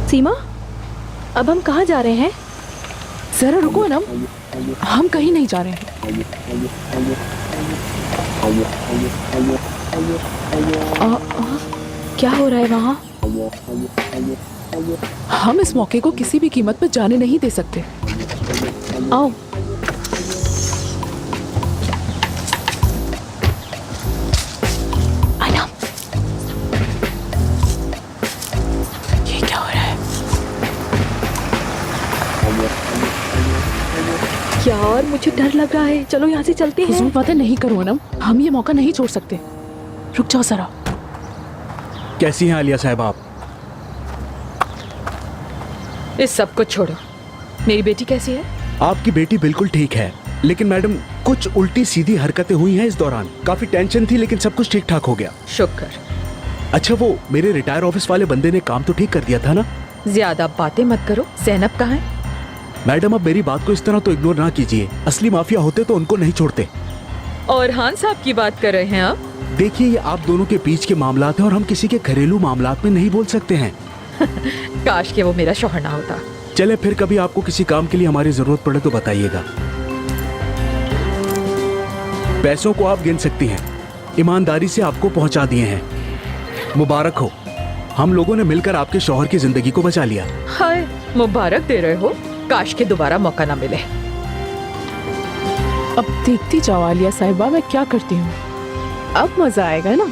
सीमा, अब हम कहाँ जा रहे हैं? जरा रुको अनम, हम कहीं नहीं जा रहे हैं। क्या हो रहा है वहाँ? हम इस मौके को किसी भी कीमत पर जाने नहीं दे सकते। आओ। अनम, ये क्या हो रहा है? यार मुझे डर लग रहा है, चलो यहाँ से चलते हैं। फजूल बातें नहीं करो अनम, हम ये मौका नहीं छोड़ सकते। रुक जाओ जरा। कैसी हैं आलिया साहब आप? इस सब को छोड़ो, मेरी बेटी कैसी है? आपकी बेटी बिल्कुल ठीक है, लेकिन मैडम कुछ उल्टी सीधी हरकतें हुई हैं इस दौरान। काफी टेंशन थी, लेकिन सब कुछ ठीक ठाक हो गया। शुक्र। अच्छा, वो मेरे रिटायर ऑफिस वाले बंदे ने काम तो ठीक कर दिया था ना? ज्यादा बातें मत करो। ज़ैनब कहाँ है? मैडम अब मेरी बात को इस तरह तो इग्नोर ना कीजिए। असली माफिया होते तो उनको नहीं छोड़ते। और खान साहब की बात कर रहे हैं आप? देखिए, ये आप दोनों के बीच के मामलात हैं और हम किसी के घरेलू मामलात में नहीं बोल सकते हैं। काश के वो मेरा शौहर ना होता। चले, फिर कभी आपको किसी काम के लिए हमारी जरूरत पड़े तो बताइएगा। पैसों को आप गिन सकती हैं, ईमानदारी से आपको पहुंचा दिए हैं। मुबारक हो, हम लोगों ने मिलकर आपके शौहर की जिंदगी को बचा लिया। हाय, मुबारक दे रहे हो? काश के दोबारा मौका ना मिले। अब देखती जाओ आलिया साहिबा, मैं क्या करती हूँ। अब मजा आएगा ना।